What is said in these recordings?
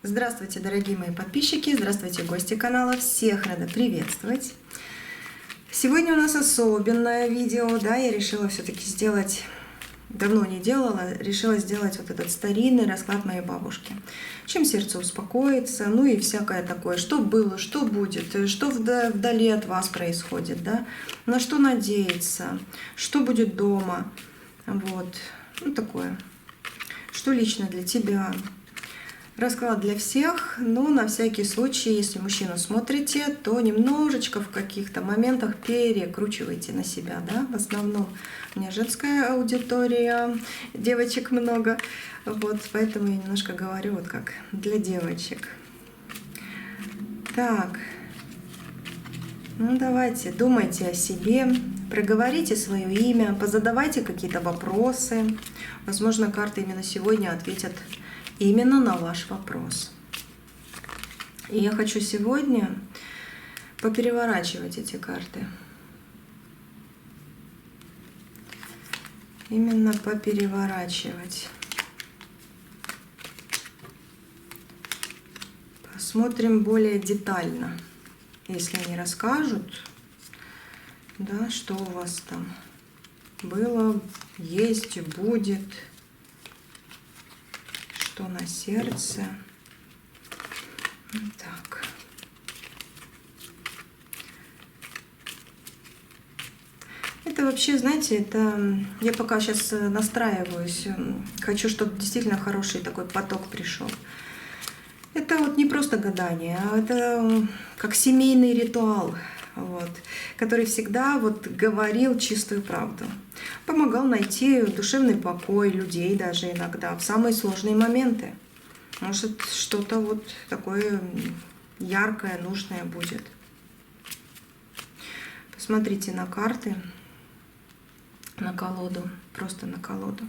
Здравствуйте, дорогие мои подписчики, здравствуйте, гости канала, всех рада приветствовать. Сегодня у нас особенное видео, да, я решила все-таки сделать, давно не делала, решила сделать вот этот старинный расклад моей бабушки. Чем сердце успокоится, ну и всякое такое, что было, что будет, что вдали от вас происходит, да, на что надеяться, что будет дома, вот, ну такое, что лично для тебя. Расклад для всех, но на всякий случай, если мужчину смотрите, то немножечко в каких-то моментах перекручивайте на себя, да, в основном у меня женская аудитория, девочек много, вот, поэтому я немножко говорю вот как для девочек. Так, ну давайте, думайте о себе, проговорите свое имя, позадавайте какие-то вопросы, возможно, карты именно сегодня ответят именно на ваш вопрос. И я хочу сегодня попереворачивать эти карты. Именно попереворачивать. Посмотрим более детально, если они расскажут, да, что у вас там было, есть и будет. Что на сердце. Так. Это вообще, знаете, это я пока сейчас настраиваюсь, хочу, чтобы действительно хороший такой поток пришел. Это вот не просто гадание, а это как семейный ритуал, вот, который всегда вот говорил чистую правду. Помогал найти душевный покой людей даже иногда в самые сложные моменты. Может, что-то вот такое яркое, нужное будет. Посмотрите на карты, на колоду, просто на колоду.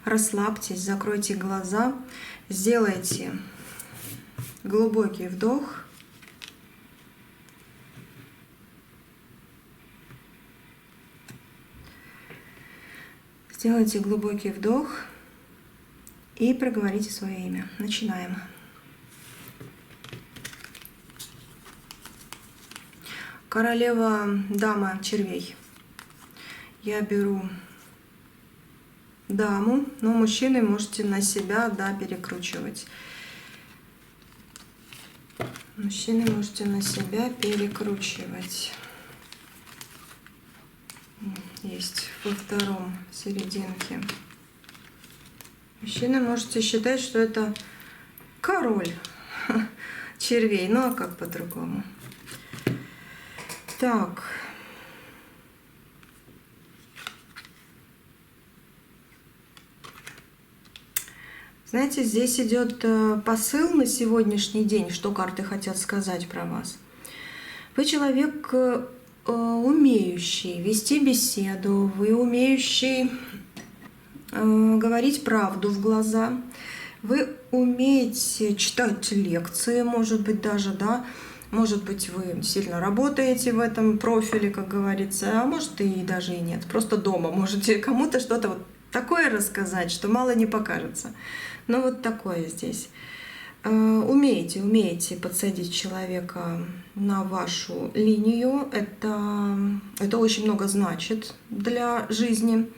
Расслабьтесь, закройте глаза, сделайте глубокий вдох. Сделайте глубокий вдох и проговорите свое имя. Начинаем. Королева, дама червей. Я беру даму, но мужчины можете на себя, да, перекручивать. Мужчины можете на себя перекручивать. Есть во втором, в серединке. Мужчины можете считать, что это король червей, ну а как по-другому? Так. Знаете, здесь идет посыл на сегодняшний день, что карты хотят сказать про вас. Вы человек умеющий вести беседу, вы умеющий говорить правду в глаза, вы умеете читать лекции, может быть, даже, да, может быть, вы сильно работаете в этом профиле, как говорится, а может и даже и нет, просто дома можете кому-то что-то вот такое рассказать, что мало не покажется. Но вот такое здесь. Умеете подсадить человека на вашу линию. Это очень много значит для жизни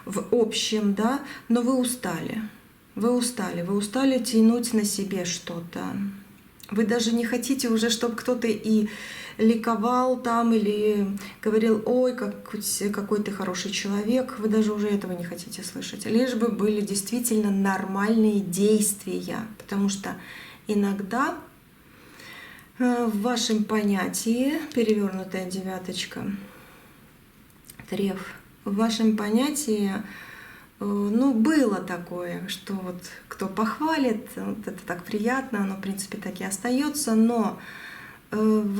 в общем, да, но вы устали. Вы устали тянуть на себе что-то. Вы даже не хотите уже, чтобы кто-то и ликовал там или говорил: ой, какой ты хороший человек. Вы даже уже этого не хотите слышать. Лишь бы были действительно нормальные действия. Потому что иногда в вашем понятии, перевернутая девяточка, треф, в вашем понятии, ну, было такое, что вот кто похвалит, вот это так приятно, оно в принципе так и остается, но в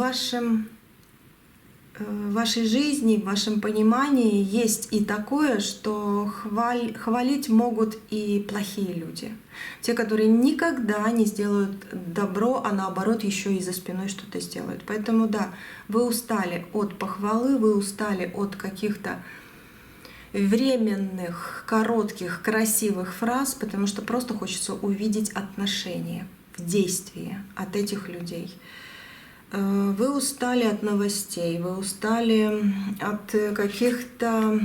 вашей жизни, в вашем понимании есть и такое, что хвалить могут и плохие люди. Те, которые никогда не сделают добро, а наоборот еще и за спиной что-то сделают. Поэтому да, вы устали от похвалы, вы устали от каких-то временных, коротких, красивых фраз, потому что просто хочется увидеть отношения. действии от этих людей. Вы устали от новостей, вы устали от каких-то,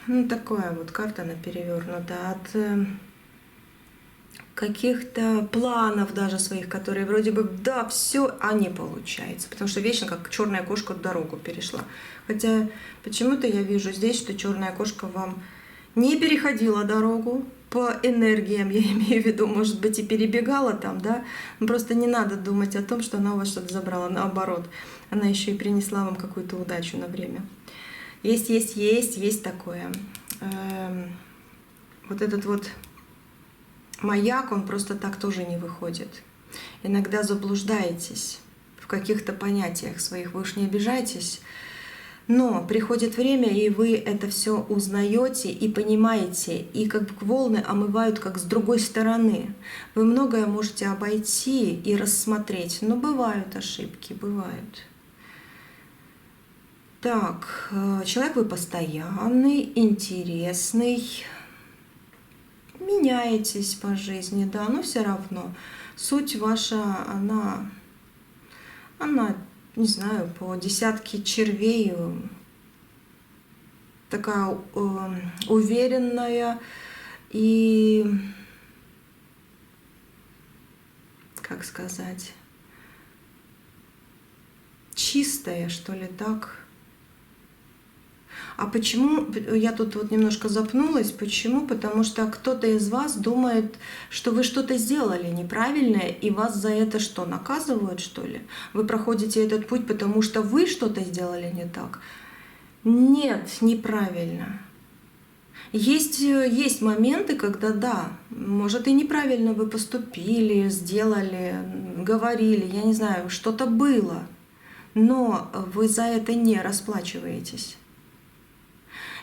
ну такая вот карта она перевернута, от каких-то планов даже своих, которые вроде бы, да, все, а не получается. Потому что вечно как черная кошка дорогу перешла. Хотя почему-то я вижу здесь, что черная кошка вам не переходила дорогу по энергиям, я имею в виду, может быть, и перебегала там, да. Но просто не надо думать о том, что она у вас что-то забрала. Наоборот, она еще и принесла вам какую-то удачу на время. Есть такое. Вот этот вот маяк, он просто так тоже не выходит. Иногда заблуждаетесь в каких-то понятиях своих, вы уж не обижайтесь, но приходит время, и вы это все узнаете и понимаете, и как бы волны омывают как с другой стороны. Вы многое можете обойти и рассмотреть, но бывают ошибки, бывают. Так, человек вы постоянный, интересный, меняетесь по жизни, да, но все равно суть ваша, она, не знаю, по десятке червей, такая уверенная и, как сказать, чистая, что ли, так. А почему, я тут вот немножко запнулась, почему? Потому что кто-то из вас думает, что вы что-то сделали неправильное, и вас за это что, наказывают, что ли? Вы проходите этот путь, потому что вы что-то сделали не так? Нет, неправильно. Есть моменты, когда да, может и неправильно вы поступили, сделали, говорили, я не знаю, что-то было, но вы за это не расплачиваетесь.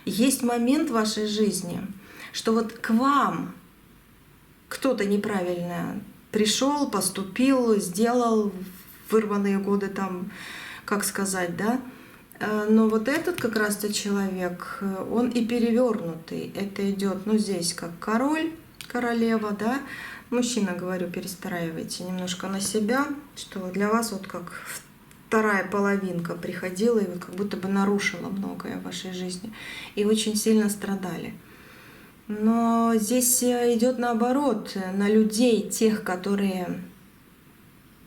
Есть момент в вашей жизни, что вот к вам кто-то неправильно пришел, поступил, сделал вырванные годы там, как сказать, да? Но вот этот как раз-то человек, он и перевернутый. Это идет, ну здесь как король, королева, да? Мужчина, говорю, перестраивайте немножко на себя, что для вас вот как вторая половинка приходила и вот как будто бы нарушила многое в вашей жизни. И очень сильно страдали. Но здесь идет наоборот, на людей, тех, которые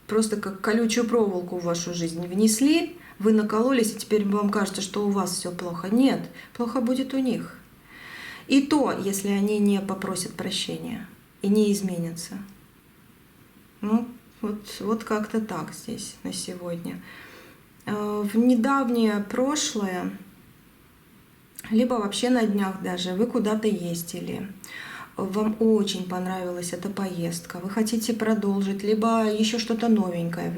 просто как колючую проволоку в вашу жизнь внесли, вы накололись, и теперь вам кажется, что у вас все плохо. Нет, плохо будет у них. И то, если они не попросят прощения и не изменятся. Ну, вот как-то так здесь на сегодня. В недавнее прошлое, либо вообще на днях даже, вы куда-то ездили, вам очень понравилась эта поездка, вы хотите продолжить, либо еще что-то новенькое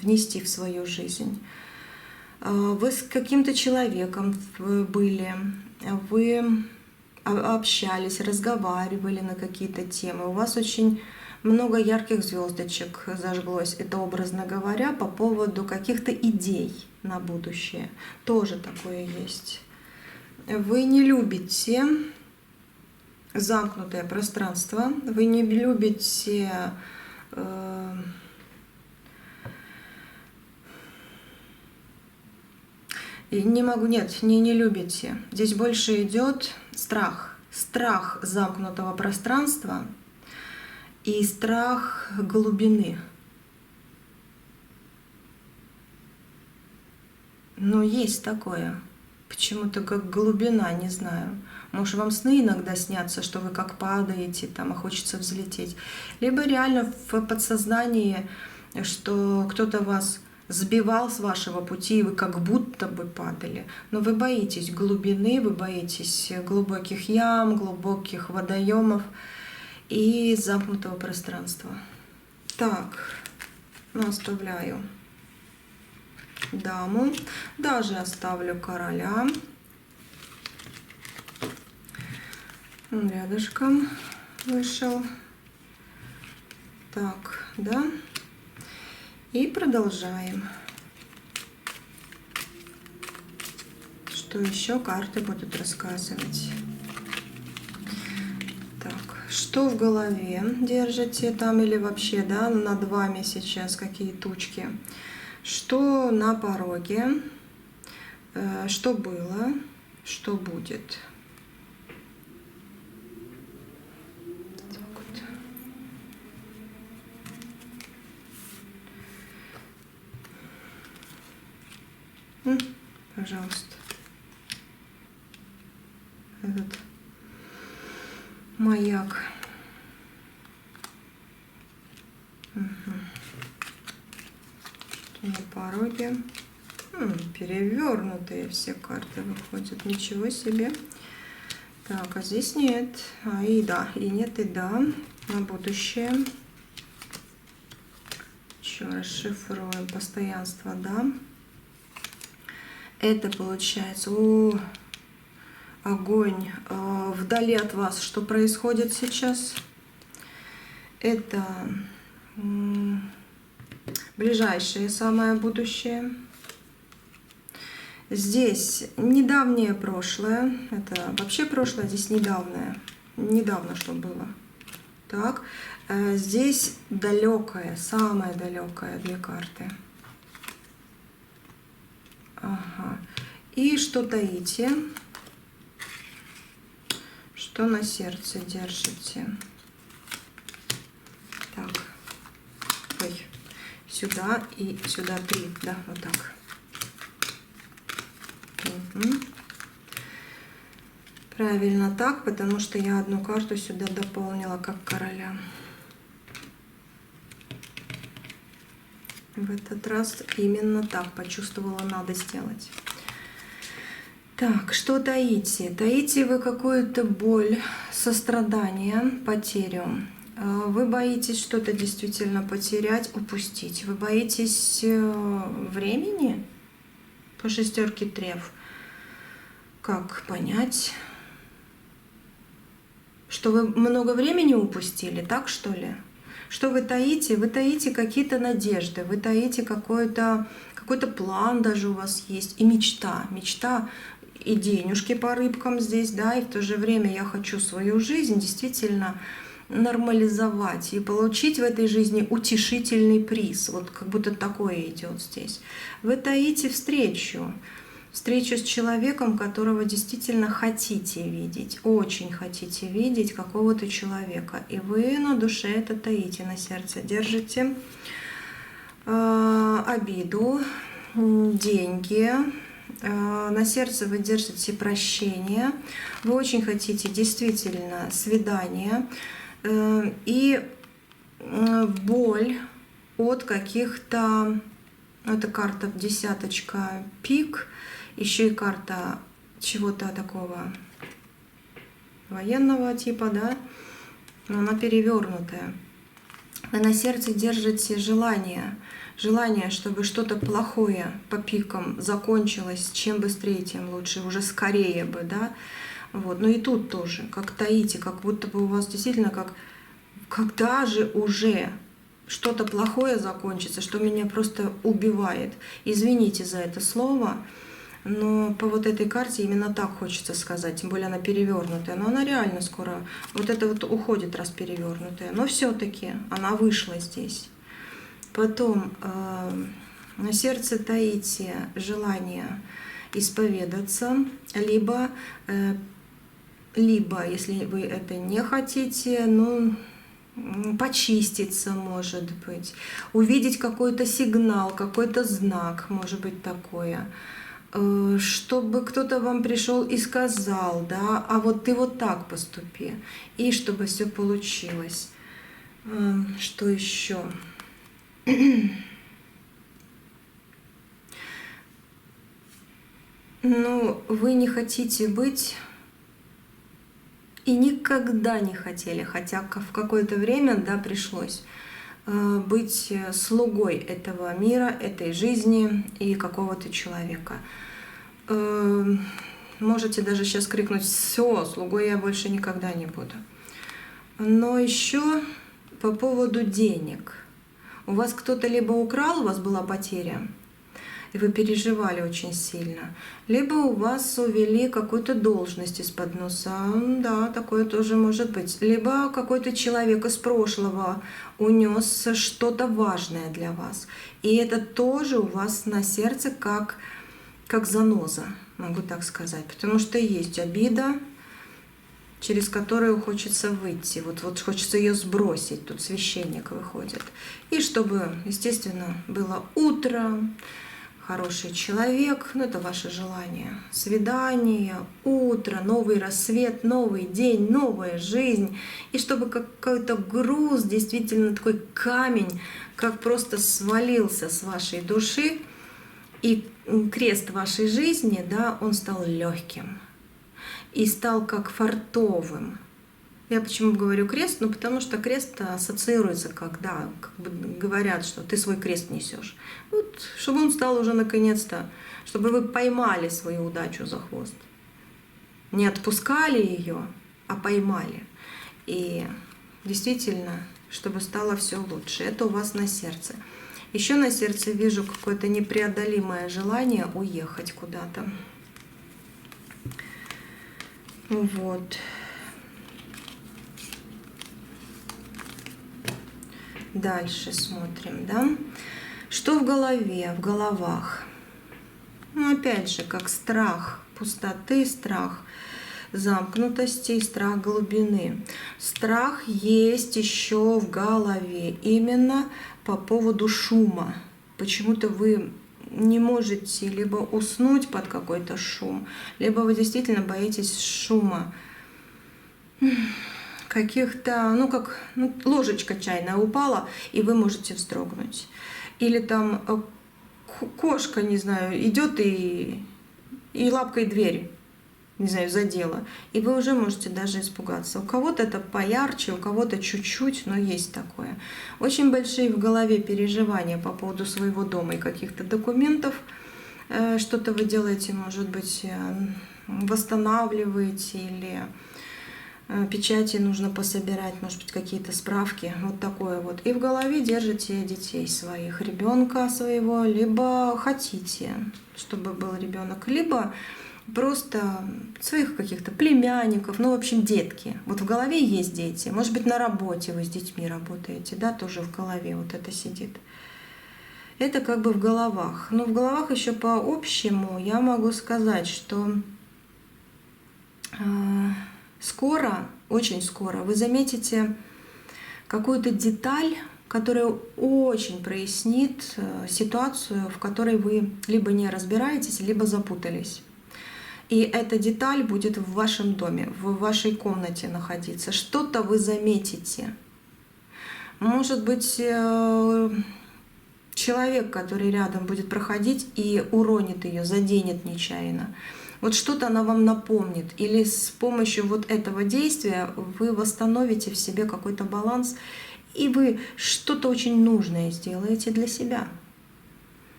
внести в свою жизнь. Вы с каким-то человеком были, вы общались, разговаривали на какие-то темы, у вас очень много ярких звездочек зажглось, это образно говоря, по поводу каких-то идей на будущее. Тоже такое есть. Вы не любите замкнутое пространство, вы не любите не любите. Здесь больше идет страх. Страх замкнутого пространства и страх глубины. Но есть такое. Почему-то как глубина, не знаю. Может, вам сны иногда снятся, что вы как падаете, там, а хочется взлететь. Либо реально в подсознании, что кто-то вас сбивал с вашего пути, и вы как будто бы падали. Но вы боитесь глубины, вы боитесь глубоких ям, глубоких водоемов и замкнутого пространства. Так, ну, оставляю даму, даже оставлю короля. Он рядышком вышел. Так, да. И продолжаем. Что еще карты будут рассказывать? Так, Что в голове держите там или вообще, да, над вами сейчас какие тучки? Что на пороге? Что было? Что будет? Пожалуйста. Этот маяк. Что на пороге? Перевернутые все карты выходят. Ничего себе. Так, а здесь нет. И да, и нет, и да. На будущее. Еще расшифруем. Постоянство, да. Это получается, огонь вдали от вас. Что происходит сейчас? Это ближайшее самое будущее. Здесь недавнее прошлое. Это вообще прошлое, здесь недавнее. Недавно что было. Так, здесь далекое, самое далекое две карты. Ага. И что таите? Что на сердце держите? Так. Ой. Сюда и сюда 3. Да, вот так. Угу. Правильно так, потому что я одну карту сюда дополнила как короля. В этот раз именно так почувствовала, надо сделать. Так, что таите? Таите вы какую-то боль, сострадание, потерю. Вы боитесь что-то действительно потерять, упустить. Вы боитесь времени? По шестерке треф. Как понять? Что вы много времени упустили, так что ли? Что вы таите? Вы таите какие-то надежды, вы таите какой-то план даже у вас есть. И мечта. Мечта и денежки по рыбкам здесь, да, и в то же время я хочу свою жизнь действительно нормализовать и получить в этой жизни утешительный приз. Вот как будто такое идет здесь. Вы таите встречу с человеком, которого действительно хотите видеть, очень хотите видеть какого-то человека. И вы на душе это таите, на сердце держите обиду, деньги. На сердце вы держите прощение. Вы очень хотите действительно свидания. И боль от каких-то... Это карта десяточка пик. Еще и карта чего-то такого военного типа, да, но она перевернутая. Вы на сердце держите желание, чтобы что-то плохое по пикам закончилось, чем быстрее, тем лучше, уже скорее бы, да. Вот. Но и тут тоже, как таите, как будто бы у вас действительно когда же уже что-то плохое закончится, что меня просто убивает. Извините за это слово. Но по вот этой карте именно так хочется сказать, тем более она перевернутая. Но она реально скоро, вот это вот уходит раз перевернутая. Но все-таки она вышла здесь. Потом на сердце таите желание исповедаться, либо если вы это не хотите, ну, почиститься, может быть, увидеть какой-то сигнал, какой-то знак, может быть, такое. Чтобы кто-то вам пришел и сказал, да, а вот ты вот так поступи, и чтобы все получилось. Что еще? Ну, вы не хотите быть и никогда не хотели, хотя в какое-то время, да, пришлось быть слугой этого мира, этой жизни и какого-то человека. Можете даже сейчас крикнуть: все, слугой я больше никогда не буду. Но еще по поводу денег. У вас кто-то либо украл, у вас была потеря, и вы переживали очень сильно. Либо у вас увели какую-то должность из-под носа, да, такое тоже может быть. Либо какой-то человек из прошлого унес что-то важное для вас. И это тоже у вас на сердце как заноза, могу так сказать. Потому что есть обида, через которую хочется выйти. Вот хочется ее сбросить. Тут священник выходит. И чтобы, естественно, было утро, хороший человек, ну это ваше желание. Свидание, утро, новый рассвет, новый день, новая жизнь. И чтобы какой-то груз, действительно такой камень, как просто свалился с вашей души, и крест вашей жизни, да, он стал легким. И стал как фартовым. Я почему говорю крест? Ну, потому что крест ассоциируется, как бы говорят, что ты свой крест несешь. Вот, чтобы он стал уже наконец-то, чтобы вы поймали свою удачу за хвост. Не отпускали ее, а поймали. И действительно, чтобы стало все лучше. Это у вас на сердце. Еще на сердце вижу какое-то непреодолимое желание уехать куда-то. Вот. Дальше смотрим, да? Что в голове, в головах? Ну, опять же, как страх пустоты, страх замкнутости, страх глубины. Страх есть еще в голове, именно по поводу шума. Почему-то вы не можете либо уснуть под какой-то шум, либо вы действительно боитесь шума каких-то, ложечка чайная упала, и вы можете вздрогнуть. Или там кошка, не знаю, идет и лапкой дверь, не знаю, задела, и вы уже можете даже испугаться. У кого-то это поярче, у кого-то чуть-чуть, но есть такое. Очень большие в голове переживания по поводу своего дома и каких-то документов. Что-то вы делаете, может быть, восстанавливаете, или печати нужно пособирать, может быть, какие-то справки, вот такое вот. И в голове держите детей своих, ребенка своего, либо хотите, чтобы был ребенок, либо просто своих каких-то племянников, в общем, детки. Вот в голове есть дети. Может быть, на работе вы с детьми работаете, да, тоже в голове вот это сидит. Это как бы в головах. Но в головах еще по общему я могу сказать, что скоро, очень скоро вы заметите какую-то деталь, которая очень прояснит ситуацию, в которой вы либо не разбираетесь, либо запутались. И эта деталь будет в вашем доме, в вашей комнате находиться. Что-то вы заметите. Может быть, человек, который рядом будет проходить и уронит ее, заденет нечаянно. Вот что-то она вам напомнит. Или с помощью вот этого действия вы восстановите в себе какой-то баланс, и вы что-то очень нужное сделаете для себя.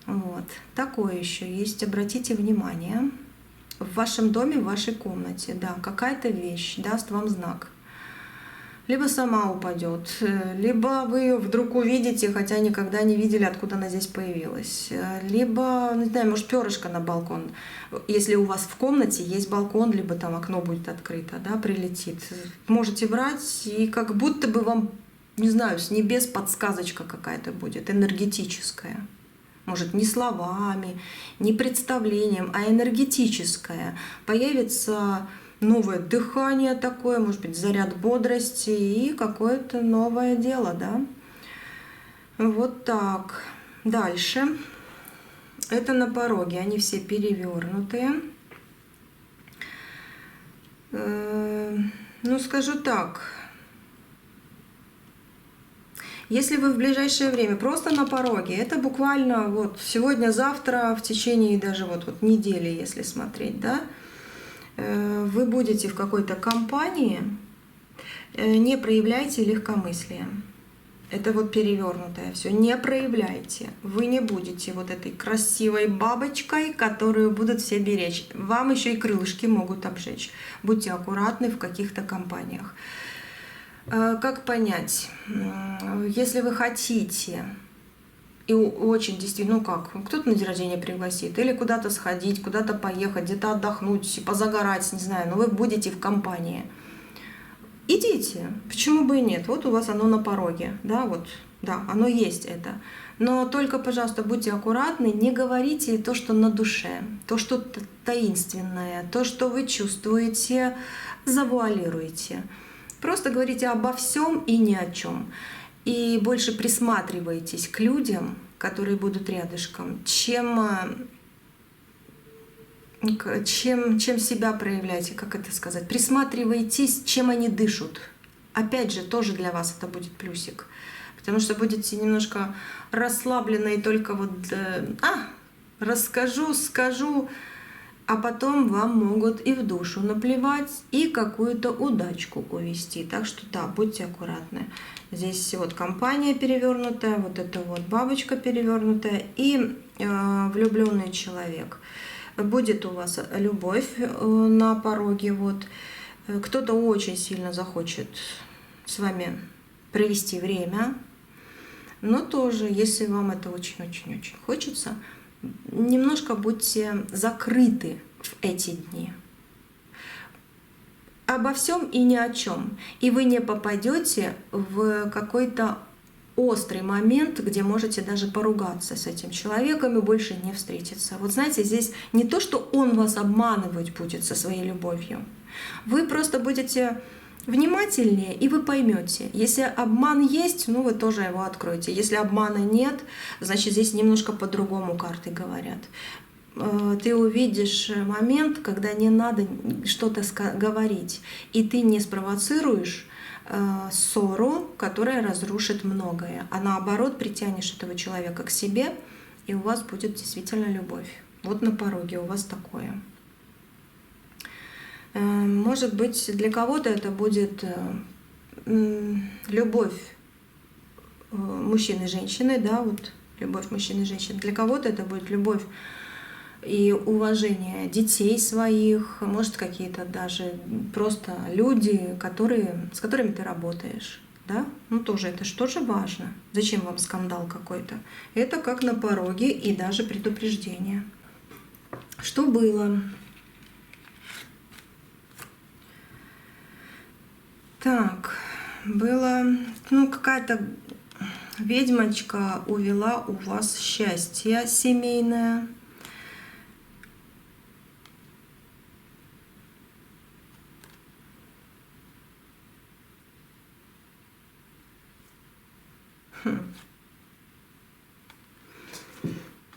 Вот. Такое еще есть. Обратите внимание. В вашем доме, в вашей комнате, да, какая-то вещь даст вам знак. Либо сама упадет, либо вы ее вдруг увидите, хотя никогда не видели, откуда она здесь появилась. Либо, не знаю, может, перышко на балкон. Если у вас в комнате есть балкон, либо там окно будет открыто, да, прилетит. Можете брать, и как будто бы вам, не знаю, с небес подсказочка какая-то будет, энергетическая. Может, не словами, не представлением, а энергетическое. Появится новое дыхание такое, может быть, заряд бодрости и какое-то новое дело, да? Вот так. Дальше. Это на пороге, они все перевернутые. Ну, скажу так. Если вы в ближайшее время просто на пороге, это буквально вот сегодня-завтра, в течение даже вот недели, если смотреть, да, вы будете в какой-то компании, не проявляйте легкомыслие. Это вот перевернутое все. Не проявляйте. Вы не будете вот этой красивой бабочкой, которую будут все беречь. Вам еще и крылышки могут обжечь. Будьте аккуратны в каких-то компаниях. Как понять? Если вы хотите и очень действительно, ну как, кто-то на день рождения пригласит, или куда-то сходить, куда-то поехать, где-то отдохнуть, позагорать, не знаю, но вы будете в компании. Идите, почему бы и нет? Вот у вас оно на пороге, да, вот, да, оно есть это. Но только, пожалуйста, будьте аккуратны, не говорите то, что на душе, то, что таинственное, то, что вы чувствуете, завуалируйте. Просто говорите обо всем и ни о чем. И больше присматривайтесь к людям, которые будут рядышком, чем себя проявляете, как это сказать. Присматривайтесь, чем они дышат. Опять же, тоже для вас это будет плюсик. Потому что будете немножко расслаблены и только вот расскажу, скажу, а потом вам могут и в душу наплевать, и какую-то удачку увести. Так что да, будьте аккуратны. Здесь вот компания перевернутая, вот это вот бабочка перевернутая и влюбленный человек. Будет у вас любовь на пороге. Вот. Кто-то очень сильно захочет с вами провести время. Но тоже, если вам это очень-очень-очень хочется, немножко будьте закрыты в эти дни. Обо всем и ни о чем. И вы не попадете в какой-то острый момент, где можете даже поругаться с этим человеком и больше не встретиться. Вот знаете, здесь не то, что он вас обманывать будет со своей любовью. Вы просто будете внимательнее, и вы поймете. Если обман есть, ну вы тоже его откроете. Если обмана нет, значит здесь немножко по-другому карты говорят. Ты увидишь момент, когда не надо что-то говорить, и ты не спровоцируешь ссору, которая разрушит многое, а наоборот притянешь этого человека к себе, и у вас будет действительно любовь. Вот на пороге у вас такое. Может быть, для кого-то это будет любовь мужчины и женщины, да, вот любовь мужчины и женщины. Для кого-то это будет любовь и уважение детей своих, может, какие-то даже просто люди, с которыми ты работаешь. Да? Ну тоже это же тоже важно. Зачем вам скандал какой-то? Это как на пороге и даже предупреждение. Что было? Так, было, какая-то ведьмочка увела у вас счастье семейное.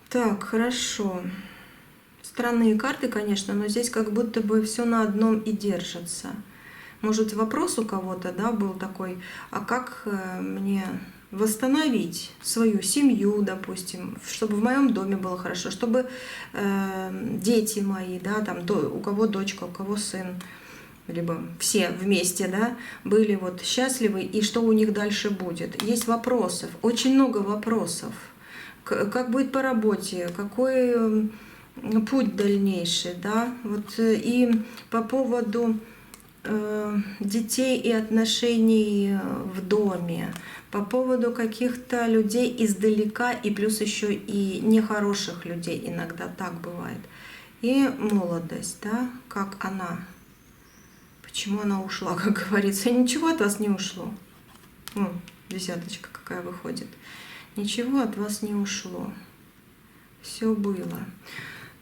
Так, хорошо. Странные карты, конечно, но здесь как будто бы все на одном и держится. Может, вопрос у кого-то, да, был такой, а как мне восстановить свою семью, допустим, чтобы в моем доме было хорошо, чтобы дети мои, да, там, у кого дочка, у кого сын, либо все вместе, да, были вот счастливы, и что у них дальше будет. Есть вопросов, очень много вопросов. Как будет по работе, какой путь дальнейший, да, вот и по поводу детей и отношений в доме, по поводу каких-то людей издалека, и плюс еще и нехороших людей, иногда так бывает. И молодость, да, как она, почему она ушла, как говорится, ничего от вас не ушло. Десяточка какая выходит. Ничего от вас не ушло. Все было.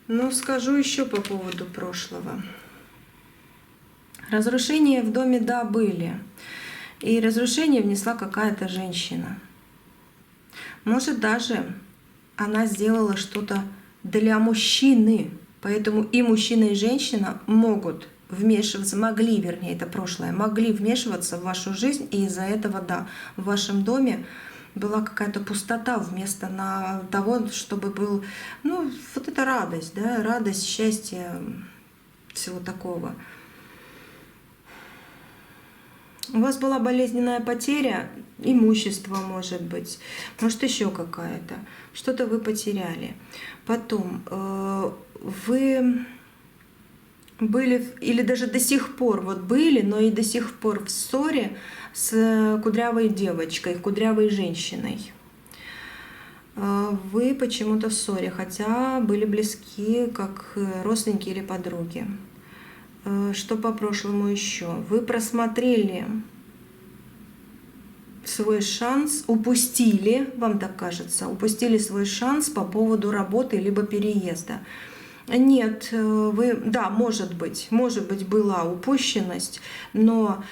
Но скажу еще по поводу прошлого. Разрушения в доме, да, были. И разрушение внесла какая-то женщина. Может, даже она сделала что-то для мужчины. Поэтому и мужчина, и женщина могут вмешиваться, это прошлое, могли вмешиваться в вашу жизнь. И из-за этого, да, в вашем доме была какая-то пустота вместо того, чтобы был, вот эта радость, да, радость, счастье, всего такого. У вас была болезненная потеря, имущество, может быть, может еще какая-то, что-то вы потеряли. Потом вы были, или даже до сих пор вот были, но и до сих пор в ссоре с кудрявой девочкой, кудрявой женщиной. вы почему-то в ссоре, хотя были близки как родственники или подруги. Что по прошлому еще? Вы просмотрели свой шанс, упустили, вам так кажется, упустили свой шанс по поводу работы либо переезда. Нет, да, может быть, была упущенность, но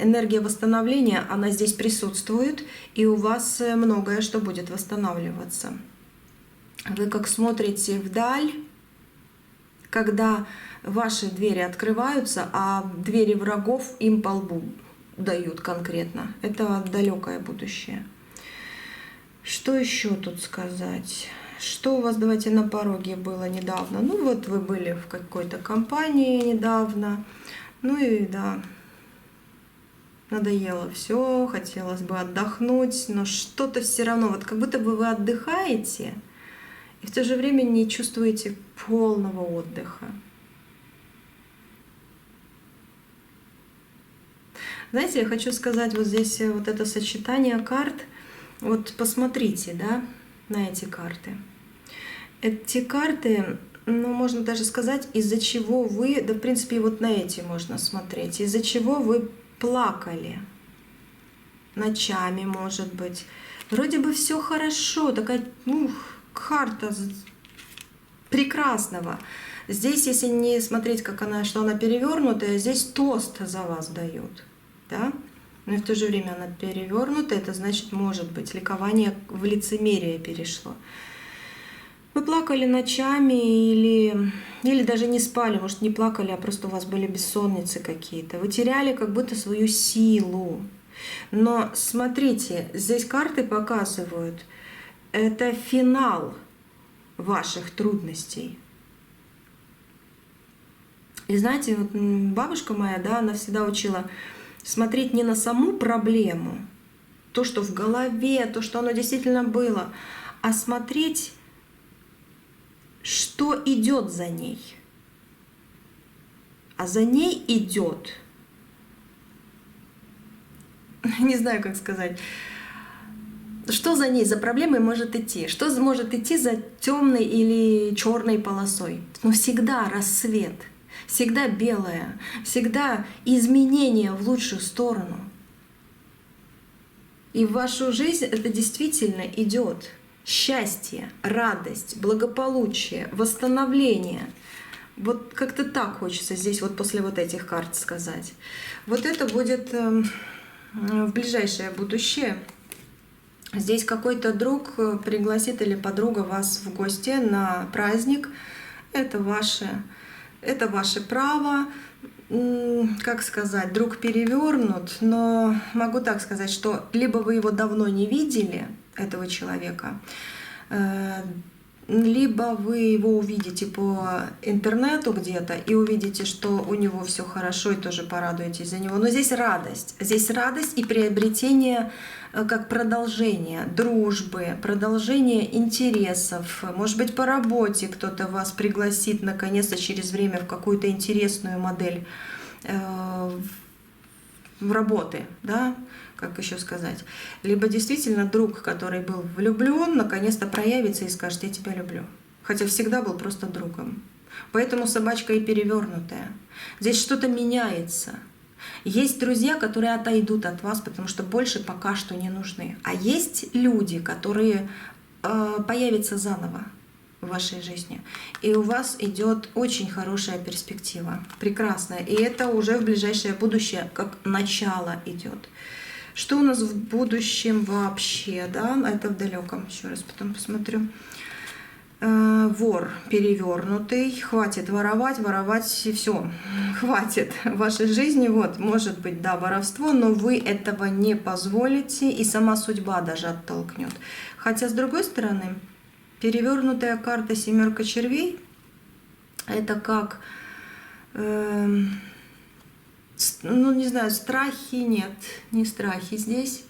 энергия восстановления, она здесь присутствует, и у вас многое что будет восстанавливаться. Вы как смотрите вдаль, когда ваши двери открываются, а двери врагов им по лбу дают конкретно. Это далекое будущее. Что еще тут сказать? Что у вас, давайте, на пороге было недавно? Ну вот вы были в какой-то компании недавно. Ну и да, надоело все, хотелось бы отдохнуть, но что-то все равно, вот как будто бы вы отдыхаете, и в то же время не чувствуете полного отдыха. Знаете, я хочу сказать, вот здесь вот это сочетание карт, вот посмотрите, да, на эти карты. Эти карты, ну, можно даже сказать, из-за чего вы, да, в принципе, вот на эти можно смотреть, из-за чего вы плакали ночами, может быть. Вроде бы все хорошо, такая, карта прекрасного. Здесь, если не смотреть, как она, что она перевернутая, здесь тост за вас дают, да? Но и в то же время она перевернута, это значит, может быть, ликование в лицемерие перешло. Вы плакали ночами или даже не спали, может, не плакали, а просто у вас были бессонницы какие-то. Вы теряли как будто свою силу. Но смотрите, здесь карты показывают, это финал ваших трудностей. И знаете, вот бабушка моя, да, она всегда учила смотреть не на саму проблему, то, что в голове, то, что оно действительно было, а смотреть, что идет за ней. А за ней идет, не знаю, как сказать, что за ней, за проблемой может идти, что может идти за темной или черной полосой. Но всегда рассвет. Всегда белое, всегда изменение в лучшую сторону. И в вашу жизнь это действительно идет счастье, радость, благополучие, восстановление. Вот как-то так хочется здесь вот после вот этих карт сказать. Вот это будет в ближайшее будущее. Здесь какой-то друг пригласит или подруга вас в гости на праздник. Это ваше право, как сказать, друг перевернут, но могу так сказать, что либо вы его давно не видели, этого человека, либо вы его увидите по интернету где-то и увидите, что у него все хорошо, и тоже порадуетесь за него. Но здесь радость и приобретение как продолжение дружбы, продолжение интересов. Может быть, по работе кто-то вас пригласит наконец-то через время в какую-то интересную модель в работы, да, как еще сказать. Либо действительно друг, который был влюблен, наконец-то проявится и скажет: я тебя люблю. Хотя всегда был просто другом. Поэтому собачка и перевернутая. Здесь что-то меняется. Есть друзья, которые отойдут от вас, потому что больше пока что не нужны. А есть люди, которые появятся заново в вашей жизни. И у вас идет очень хорошая перспектива, прекрасная. И это уже в ближайшее будущее как начало идет. Что у нас в будущем вообще, да? Это в далеком. Еще раз потом посмотрю. Вор перевернутый, хватит воровать, и все, хватит в вашей жизни, вот, может быть, да, воровство, но вы этого не позволите, и сама судьба даже оттолкнет. Хотя, с другой стороны, перевернутая карта семерка червей, это как, ну, не знаю, страхи, нет, не страхи здесь.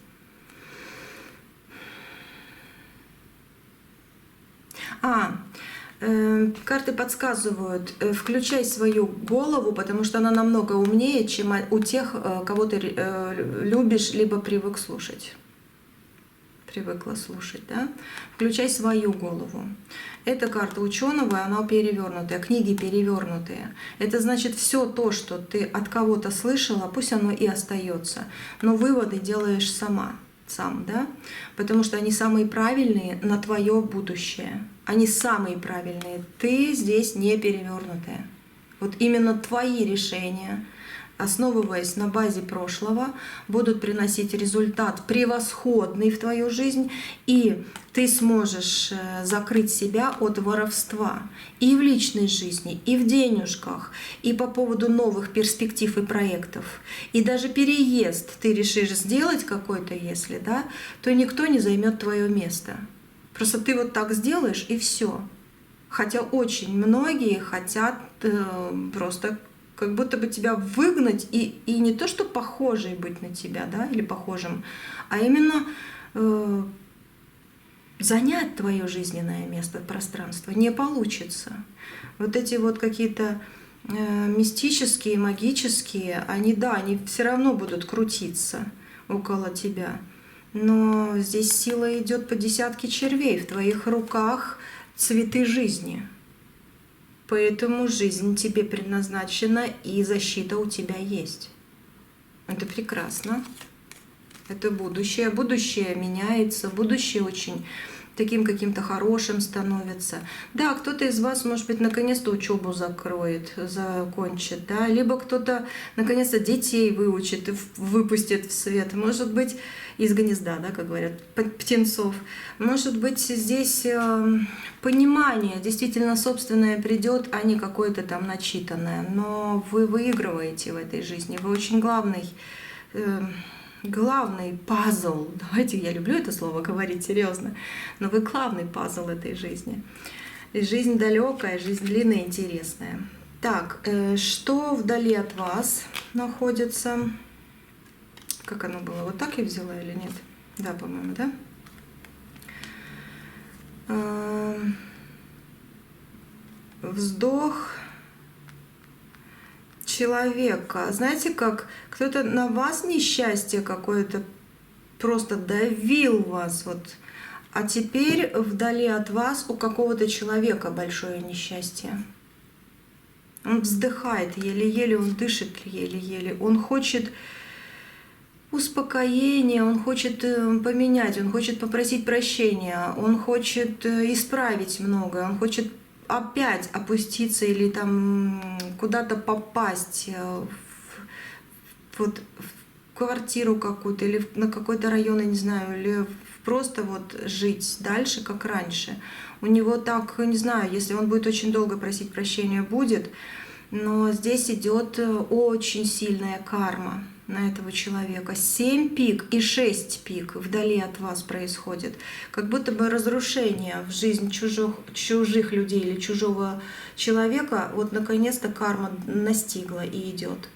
Карты подсказывают: включай свою голову, потому что она намного умнее, чем у тех, кого ты любишь, либо привык слушать. привыкла слушать, да? Включай свою голову. Эта карта ученого, она перевернутая, книги перевернутые. Это значит, все то, что ты от кого-то слышала, пусть оно и остается, но выводы делаешь сам, да? Потому что они самые правильные на твое будущее. Они самые правильные. Ты здесь не перевернутая. Вот именно твои решения, основываясь на базе прошлого, будут приносить результат превосходный в твою жизнь, и ты сможешь закрыть себя от воровства и в личной жизни, и в денежках, и по поводу новых перспектив и проектов. И даже переезд ты решишь сделать какой-то, если, да, то никто не займет твое место. Просто ты вот так сделаешь, и все. Хотя очень многие хотят просто как будто бы тебя выгнать, и не то, что похожей быть на тебя, да, или похожим, а именно занять твое жизненное место, пространство. Не получится. Вот эти вот какие-то мистические, магические, они все равно будут крутиться около тебя. Но здесь сила идет по десятке червей. В твоих руках цветы жизни. Поэтому жизнь тебе предназначена, и защита у тебя есть. Это прекрасно. Это будущее. Будущее меняется, будущее очень таким каким-то хорошим становится. Да, кто-то из вас, может быть, наконец-то учебу закончит, да, либо кто-то наконец-то детей выучит и выпустит в свет. Может быть, из гнезда, да, как говорят, птенцов. Может быть, здесь понимание действительно собственное придет, а не какое-то там начитанное. Но вы выигрываете в этой жизни. Вы очень главный пазл, давайте, я люблю это слово говорить серьезно, но вы главный пазл этой жизни. И жизнь далекая, жизнь длинная, интересная. Так, что вдали от вас находится? Как оно было? Вот так я взяла или нет? Да, по-моему, да? Вздох человека. Знаете, как кто-то на вас несчастье какое-то просто давил вас, вот, а теперь вдали от вас у какого-то человека большое несчастье. Он вздыхает еле-еле, он дышит еле-еле, он хочет успокоения, он хочет поменять, он хочет попросить прощения, он хочет исправить многое, он хочет опять опуститься или там куда-то попасть в квартиру какую-то или на какой-то район, я не знаю, или просто вот жить дальше, как раньше. У него так, не знаю, если он будет очень долго просить прощения, будет, но здесь идет очень сильная карма на этого человека. 7 пик и 6 пик вдали от вас происходит. Как будто бы разрушение в жизнь чужих людей или чужого человека, вот наконец-то карма настигла и идет.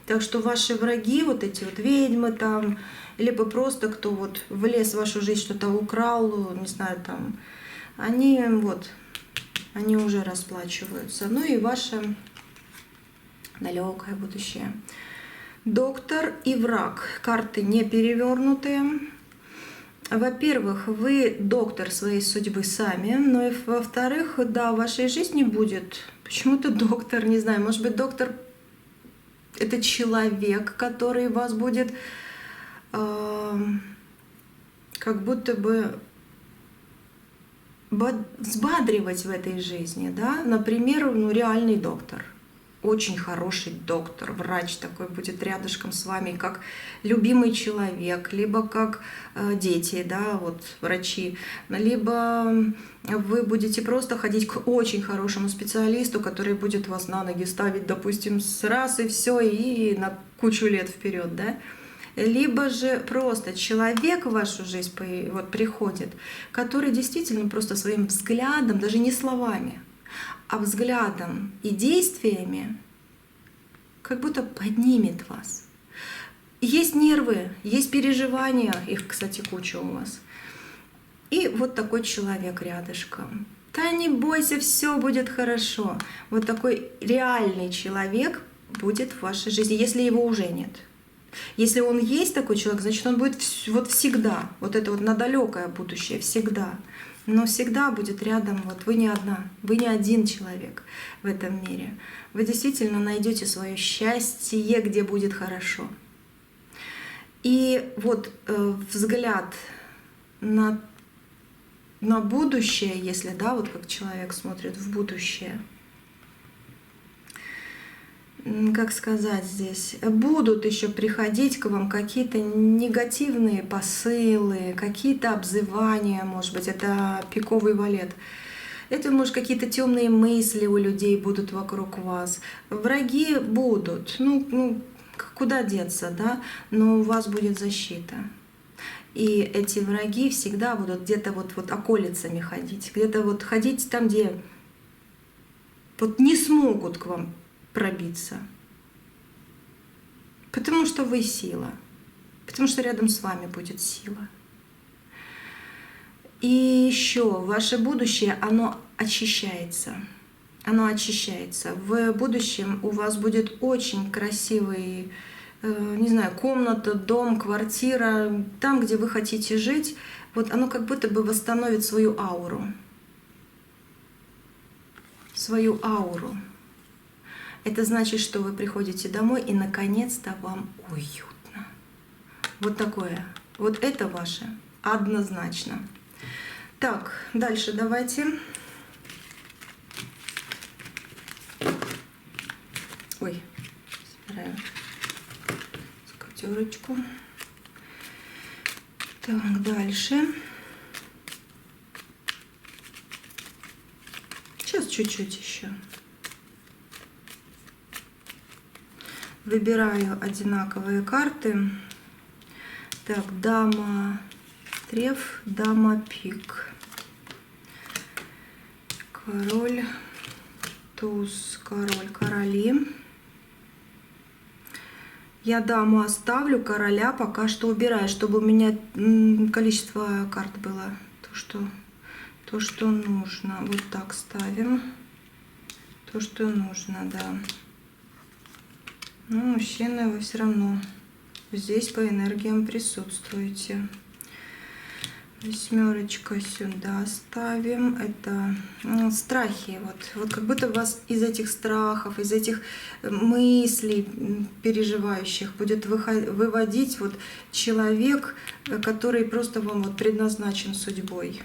Так что ваши враги, вот эти вот ведьмы там, либо просто кто вот влез в вашу жизнь, что-то украл, не знаю, там, они уже расплачиваются. Ну и ваше далекое будущее. Доктор и враг. Карты не перевернутые. Во-первых, вы доктор своей судьбы сами, но и во-вторых, да, в вашей жизни будет почему-то доктор, не знаю, может быть, доктор — это человек, который вас будет как будто бы взбадривать в этой жизни, да, например, реальный доктор. Очень хороший доктор, врач такой будет рядышком с вами, как любимый человек, либо как дети, да, вот врачи, либо вы будете просто ходить к очень хорошему специалисту, который будет вас на ноги ставить, допустим, раз и все, и на кучу лет вперед, да. Либо же просто человек в вашу жизнь вот приходит, который действительно просто своим взглядом, даже не словами, а взглядом и действиями как будто поднимет вас. Есть нервы, есть переживания, их, кстати, куча у вас. И вот такой человек рядышком. Да не бойся, все будет хорошо. Вот такой реальный человек будет в вашей жизни, если его уже нет. Если он есть такой человек, значит, он будет вот всегда, вот это вот на далекое будущее, всегда. Но всегда будет рядом, вот вы не одна, вы не один человек в этом мире. Вы действительно найдете свое счастье, где будет хорошо. И вот взгляд на будущее, если, да, вот как человек смотрит в будущее, как сказать здесь, будут еще приходить к вам какие-то негативные посылы, какие-то обзывания, может быть, это пиковый валет. Это, может, какие-то темные мысли у людей будут вокруг вас. Враги будут, куда деться, да, но у вас будет защита. И эти враги всегда будут где-то вот околицами ходить, где-то вот ходить там, где вот не смогут к вам пробиться. Потому что вы сила. Потому что рядом с вами будет сила. И еще ваше будущее, оно очищается. Оно очищается. В будущем у вас будет очень красивый, не знаю, комната, дом, квартира. Там, где вы хотите жить, вот оно как будто бы восстановит свою ауру. Свою ауру. Это значит, что вы приходите домой и наконец-то вам уютно. Вот такое. Вот это ваше. Однозначно. Так, дальше давайте. Ой, собираю скатерочку. Так, дальше. Сейчас чуть-чуть еще. Выбираю одинаковые карты. Так, дама треф, дама пик. Король, туз, король, короли. Я даму оставлю, короля пока что убираю, чтобы у меня количество карт было то, что нужно. Вот так ставим. То, что нужно, да. Но мужчины, вы все равно здесь по энергиям присутствуете. Восьмерочка сюда ставим. Это страхи. Вот как будто вас из этих страхов, из этих мыслей переживающих будет выводить вот человек, который просто вам вот предназначен судьбой.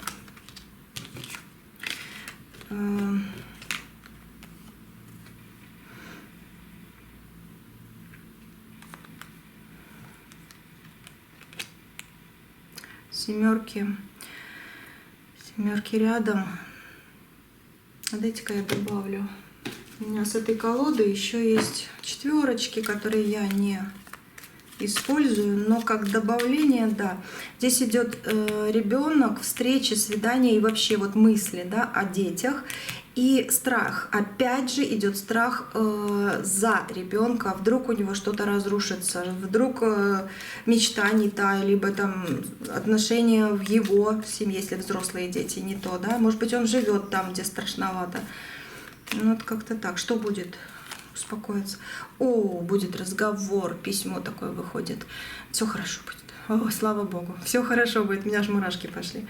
Семерки рядом. А дайте-ка я добавлю. У меня с этой колоды еще есть четверочки, которые я не использую, но как добавление, да. Здесь идет ребенок, встречи, свидания и вообще вот мысли, да, о детях. И страх. Опять же идет страх за ребенка. Вдруг у него что-то разрушится, вдруг мечта не та, либо там отношения в его семье, если взрослые дети, не то, да. Может быть, он живет там, где страшновато. Ну, вот как-то так. Что будет? Успокоиться. О, будет разговор, письмо такое выходит. Все хорошо будет. О, слава Богу. Все хорошо будет. У меня аж мурашки пошли.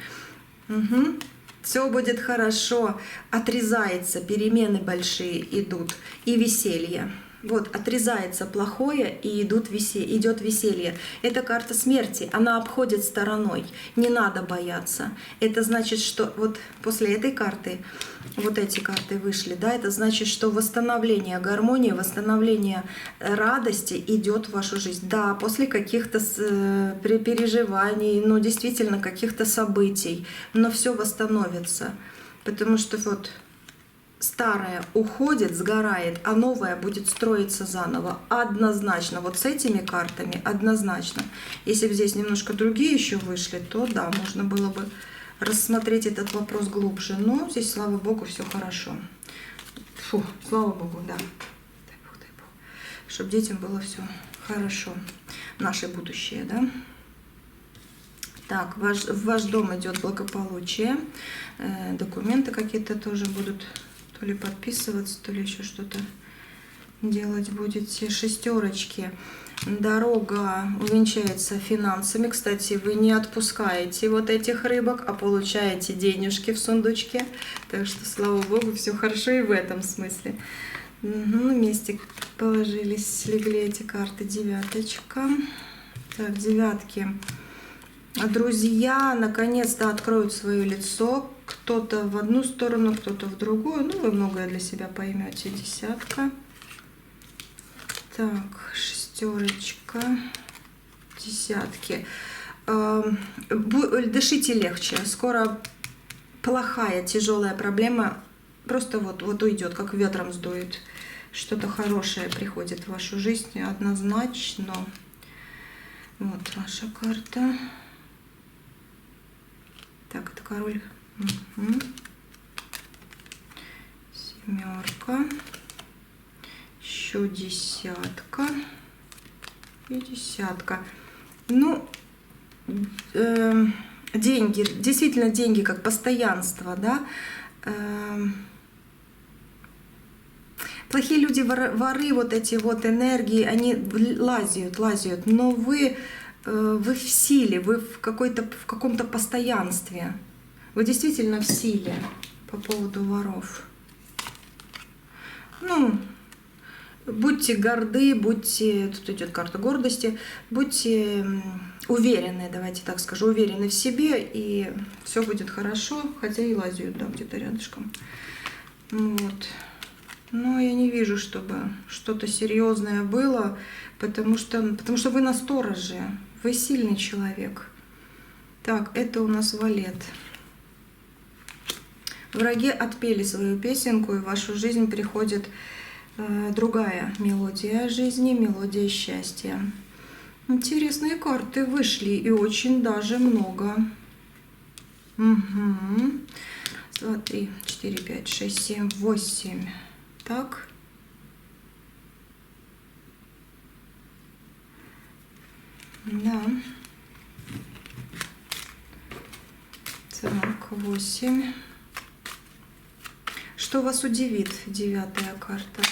Угу. Все будет хорошо, отрезается, перемены большие идут и веселье. Вот, отрезается плохое и идет веселье. Это карта смерти, она обходит стороной, не надо бояться. Это значит, что вот после этой карты, вот эти карты вышли, да, это значит, что восстановление гармонии, восстановление радости идет в вашу жизнь. Да, после каких-то переживаний, ну, действительно, каких-то событий, но все восстановится, потому что вот старое уходит, сгорает, а новое будет строиться заново. Однозначно. Вот с этими картами однозначно. Если бы здесь немножко другие еще вышли, то да, можно было бы рассмотреть этот вопрос глубже. Но здесь, слава Богу, все хорошо. Фу, слава Богу, да. Дай Бог. Чтобы детям было все хорошо. Наше будущее, да. Так, в ваш дом идет благополучие. Документы какие-то тоже будут то ли подписываться, то ли еще что-то делать будете. Шестерочки. Дорога увенчается финансами. Кстати, вы не отпускаете вот этих рыбок, а получаете денежки в сундучке. Так что, слава богу, все хорошо и в этом смысле. Угу, вместе положились, легли эти карты. Девяточка. Так, девятки. Друзья наконец-то откроют свое лицо. Кто-то в одну сторону, кто-то в другую. Ну, вы многое для себя поймете. Десятка. Так, шестерочка, десятки. Дышите легче. Скоро плохая, тяжелая проблема просто вот уйдет, как ветром сдует. Что-то хорошее приходит в вашу жизнь однозначно. Вот ваша карта. Так, это король. Угу. Семерка. Еще десятка и десятка. Ну, деньги, действительно деньги как постоянство, да. Плохие люди, воры, вот эти вот энергии, они лазят, но вы в силе, вы в каком-то постоянстве. Вы действительно в силе по поводу воров. Ну, будьте горды, будьте, тут идет карта гордости, будьте уверены, давайте так скажу, уверены в себе, и все будет хорошо, хотя и лазят, да, где-то рядышком. Вот. Но я не вижу, чтобы что-то серьезное было, потому что вы на стороже, вы сильный человек. Так, это у нас валет. Враги отпели свою песенку, и в вашу жизнь приходит другая мелодия жизни, мелодия счастья. Интересные карты вышли, и очень даже много. Угу. 2, 3, 4, 5, 6, 7, 8. Так. Да. Так, 8. Что вас удивит? Девятая карта.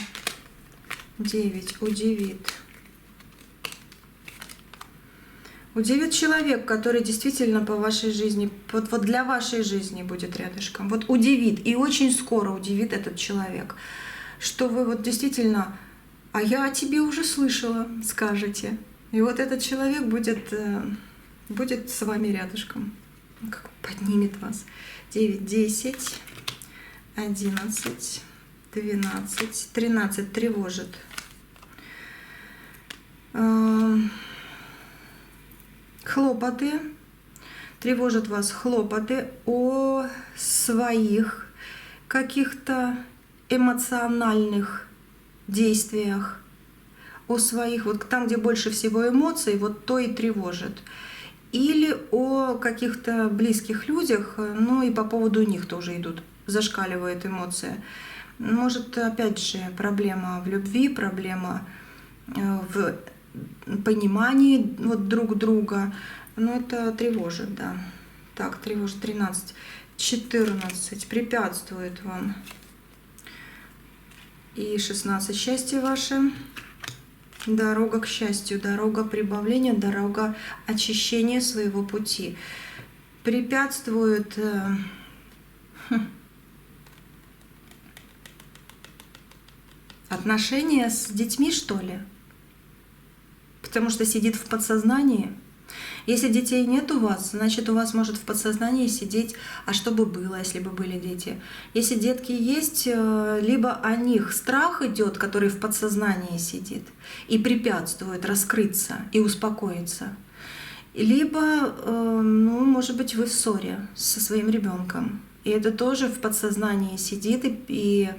9 удивит. Удивит человек, который действительно по вашей жизни, вот для вашей жизни будет рядышком. Вот удивит, и очень скоро удивит этот человек, что вы вот действительно, а я о тебе уже слышала, скажете. И вот этот человек будет с вами рядышком, как поднимет вас. 9, 10, 11, 12, 13 тревожит. Хлопоты, тревожат вас хлопоты о своих каких-то эмоциональных действиях, о своих, вот там, где больше всего эмоций, вот то и тревожит. Или о каких-то близких людях, ну и по поводу них тоже идут, зашкаливает эмоция. Может, опять же, проблема в любви, проблема в понимании вот друг друга, но это тревожит, да. Так, тревожит. 13, 14 препятствует вам. И 16 счастье ваше. Дорога к счастью, дорога прибавления, дорога очищения своего пути. Препятствует отношения с детьми, что ли? Потому что сидит в подсознании. Если детей нет у вас, значит, у вас может в подсознании сидеть, а что бы было, если бы были дети. Если детки есть, либо о них страх идет, который в подсознании сидит и препятствует раскрыться и успокоиться. Либо, ну, может быть, вы в ссоре со своим ребенком. И это тоже в подсознании сидит и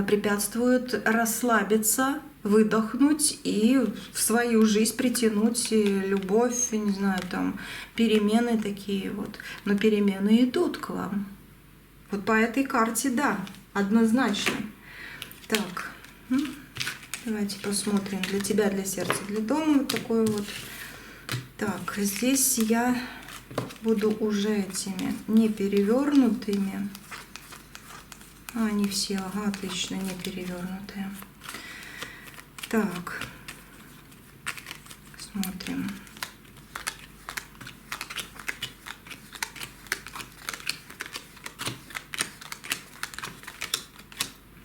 препятствует расслабиться, выдохнуть и в свою жизнь притянуть любовь, не знаю, там, перемены такие вот. Но перемены идут к вам. Вот по этой карте, да, однозначно. Так, давайте посмотрим для тебя, для сердца, для дома. Вот такой вот. Так, здесь я буду уже этими не перевернутыми. Они все, ага, отлично, не перевернутые. Так. Смотрим.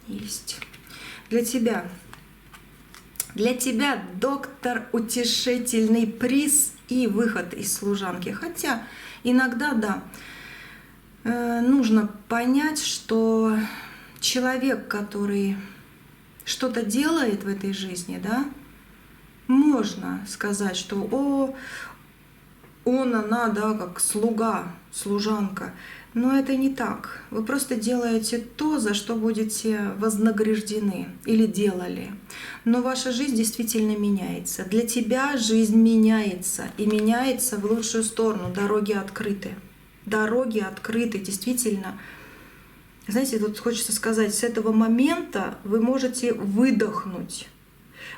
Есть. Для тебя. Для тебя доктор утешительный приз и выход из служанки. Хотя иногда, да, нужно понять, что человек, который что-то делает в этой жизни, да, можно сказать, что она, да, как слуга, служанка. Но это не так. Вы просто делаете то, за что будете вознаграждены или делали. Но ваша жизнь действительно меняется. Для тебя жизнь меняется. И меняется в лучшую сторону. Дороги открыты. Дороги открыты, действительно. Знаете, тут хочется сказать, с этого момента вы можете выдохнуть.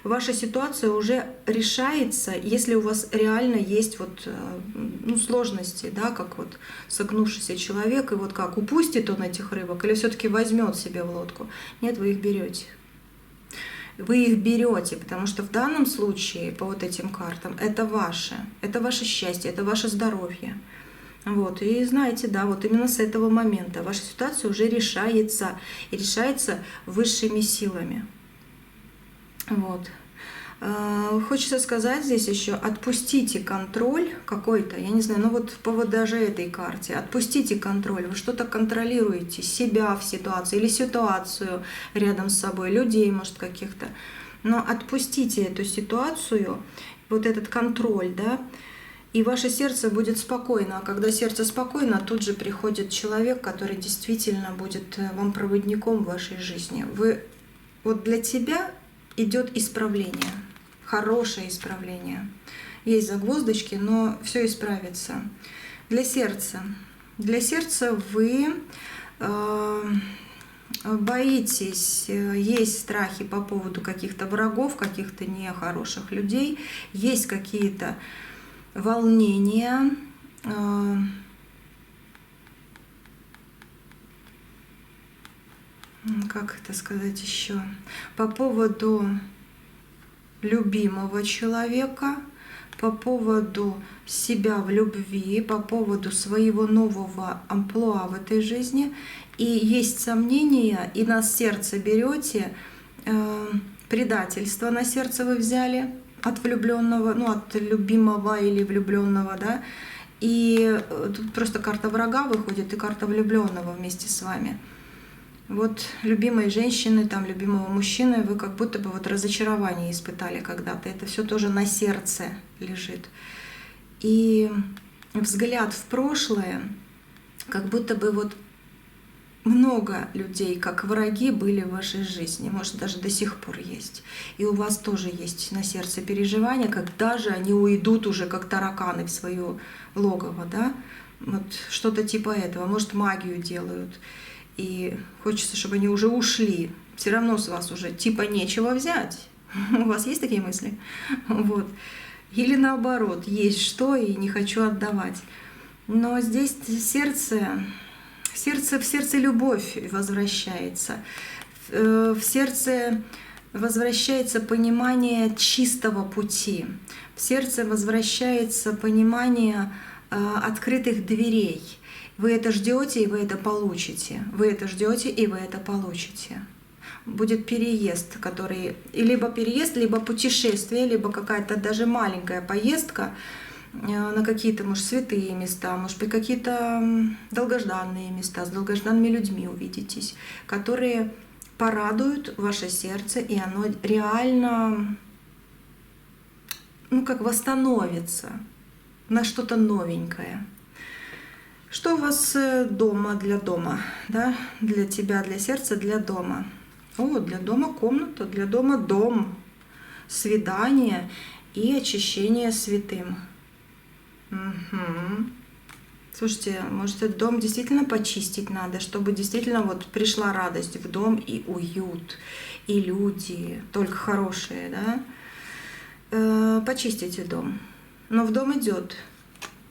Ваша ситуация уже решается, если у вас реально есть сложности, да, как вот согнувшийся человек, и вот как упустит он этих рыбок или все-таки возьмет себе в лодку. Нет, вы их берете. Вы их берете, потому что в данном случае по вот этим картам это ваше счастье, это ваше здоровье. Вот. И знаете, да, вот именно с этого момента ваша ситуация уже решается, и решается высшими силами. Вот. Хочется сказать здесь еще, отпустите контроль какой-то, я не знаю, по вот даже этой карте, отпустите контроль, вы что-то контролируете, себя в ситуации или ситуацию рядом с собой, людей, может, каких-то, но отпустите эту ситуацию, вот этот контроль, да, и ваше сердце будет спокойно. А когда сердце спокойно, тут же приходит человек, который действительно будет вам проводником в вашей жизни. Вот для тебя идет исправление, хорошее исправление. Есть загвоздочки, но все исправится. Для сердца вы боитесь, есть страхи по поводу каких-то врагов, каких-то нехороших людей, есть какие-то волнения, как это сказать еще, по поводу любимого человека, по поводу себя в любви, по поводу своего нового амплуа в этой жизни. И есть сомнения, и на сердце берете, предательство на сердце вы взяли от влюбленного, от любимого или влюбленного, да. И тут просто карта врага выходит и карта влюбленного вместе с вами. Вот любимой женщины, там, любимого мужчины, вы как будто бы вот разочарование испытали когда-то. Это все тоже на сердце лежит. И взгляд в прошлое, как будто бы вот много людей, как враги, были в вашей жизни, может, даже до сих пор есть. И у вас тоже есть на сердце переживания, когда же они уйдут уже как тараканы в свое логово, да? Вот что-то типа этого. Может, магию делают. И хочется, чтобы они уже ушли. Все равно с вас уже типа нечего взять. У вас есть такие мысли? Вот. Или наоборот, есть что и не хочу отдавать. Но здесь в сердце любовь возвращается. В сердце возвращается понимание чистого пути. В сердце возвращается понимание открытых дверей. Вы это ждете, и вы это получите. Вы это ждете, и вы это получите. Будет переезд, который либо переезд, либо путешествие, либо какая-то даже маленькая поездка на какие-то, может, святые места, может быть, какие-то долгожданные места, с долгожданными людьми увидитесь, которые порадуют ваше сердце, и оно реально, как восстановится на что-то новенькое. Что у вас дома для дома, да? Для тебя, для сердца, для дома. Для дома комната, для дома дом, свидание и очищение святым. Угу. Слушайте, может, этот дом действительно почистить надо, чтобы действительно вот пришла радость в дом и уют, и люди, только хорошие, да? Почистите дом. Но в дом идет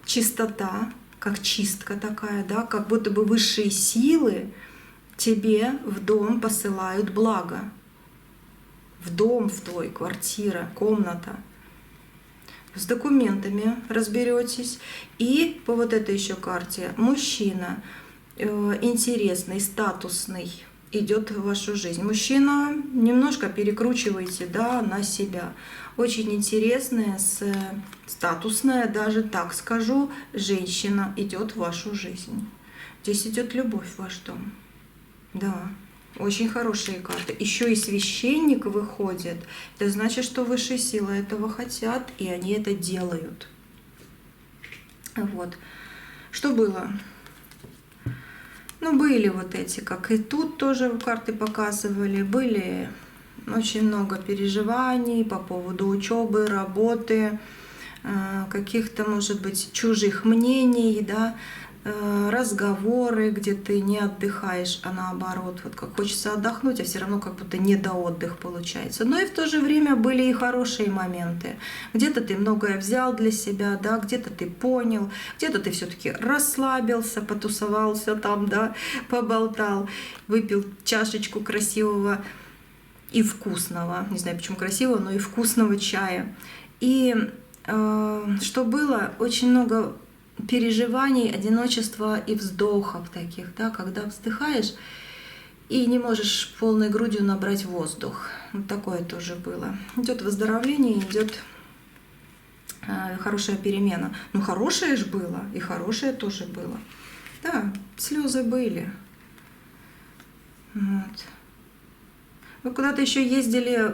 чистота, как чистка такая, да, как будто бы высшие силы тебе в дом посылают благо. В дом, в твой, квартира, комната. с документами разберетесь. И по вот этой еще карте мужчина интересный, статусный идет в вашу жизнь. Мужчина немножко перекручиваете, да, на себя. Очень интересная, статусная, даже так скажу, женщина идет в вашу жизнь. Здесь идет любовь в ваш дом. Да, очень хорошие карты. Еще и священник выходит. Это значит, что высшие силы этого хотят, и они это делают. Вот. Что было? Ну, были вот эти, как и тут тоже карты показывали, были очень много переживаний по поводу учебы, работы, каких-то, может быть, чужих мнений, да, разговоры, где ты не отдыхаешь, а наоборот, вот как хочется отдохнуть, а все равно как будто недоотдых получается. Но и в то же время были и хорошие моменты. Где-то ты многое взял для себя, да, где-то ты понял, где-то ты все-таки расслабился, потусовался там, да, поболтал, выпил чашечку красивого и вкусного, не знаю почему красивого, но и вкусного чая. И что было, очень много переживаний, одиночества и вздохов таких, да, когда вздыхаешь и не можешь полной грудью набрать воздух. Вот такое тоже было. Идет выздоровление, идет хорошая перемена. Ну, хорошее же было, и хорошее тоже было. Да, слезы были. Вот. Вы куда-то еще ездили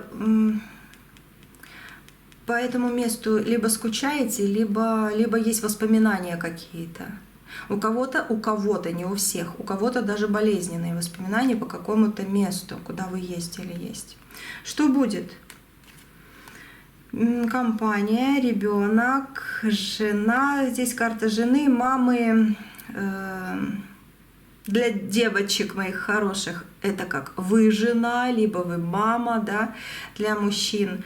по этому месту, либо скучаете, либо есть воспоминания какие-то. У кого-то, не у всех, у кого-то даже болезненные воспоминания по какому-то месту, куда вы ездили, есть. Что будет? Компания, ребенок, жена. Здесь карта жены, мамы. Для девочек моих хороших это как вы жена, либо вы мама, да. Для мужчин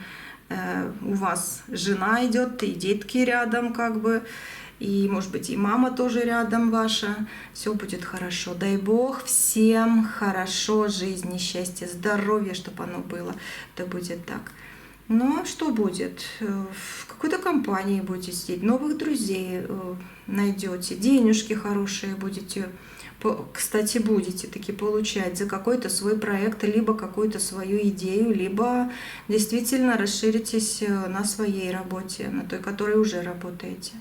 у вас жена идет, и детки рядом как бы, и может быть и мама тоже рядом ваша. Все будет хорошо. Дай Бог всем хорошо, жизни, счастья, здоровья, чтобы оно было. Это будет так. Ну а что будет? В какой-то компании будете сидеть, новых друзей найдете, денежки хорошие будете, кстати, будете таки получать за какой-то свой проект, либо какую-то свою идею, либо действительно расширитесь на своей работе, на той, которой уже работаете.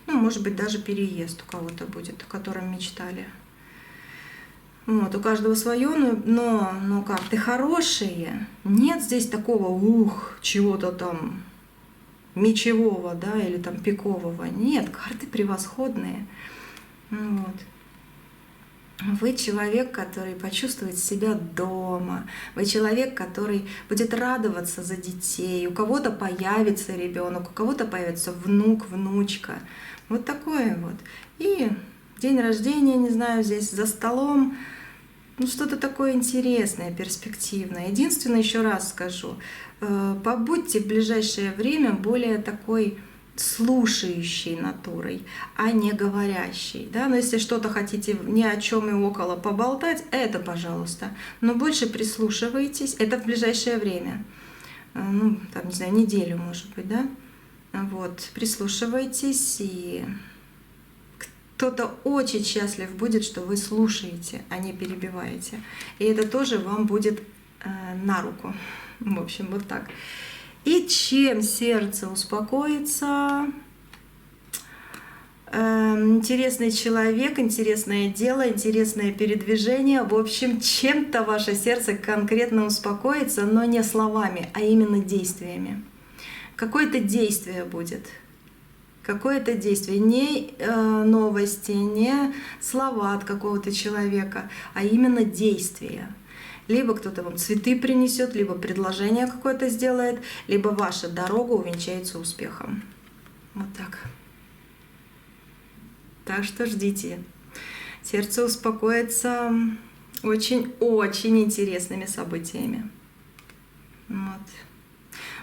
Ну, может быть, даже переезд у кого-то будет, о котором мечтали. Вот, у каждого свое, но карты хорошие. Нет здесь такого, чего-то там мечевого, да, или там пикового. Нет, карты превосходные. Вот. Вы человек, который почувствует себя дома. Вы человек, который будет радоваться за детей. У кого-то появится ребенок, у кого-то появится внук, внучка. Вот такое вот. И день рождения, не знаю, здесь за столом. Ну, что-то такое интересное, перспективное. Единственное, еще раз скажу, побудьте в ближайшее время более такой слушающей натурой, а не говорящей. Да? Но если что-то хотите ни о чем и около поболтать, это пожалуйста. Но больше прислушивайтесь. Это в ближайшее время. Ну, там, не знаю, неделю, может быть, да? Вот, прислушивайтесь, и кто-то очень счастлив будет, что вы слушаете, а не перебиваете. И это тоже вам будет на руку. В общем, вот так. И чем сердце успокоится, интересный человек, интересное дело, интересное передвижение. В общем, чем-то ваше сердце конкретно успокоится, но не словами, а именно действиями. Какое-то действие будет. Какое-то действие. Не новости, не слова от какого-то человека, а именно действие. Либо кто-то вам цветы принесет, либо предложение какое-то сделает, либо ваша дорога увенчается успехом. Вот так. Так что ждите. Сердце успокоится очень-очень интересными событиями. Вот.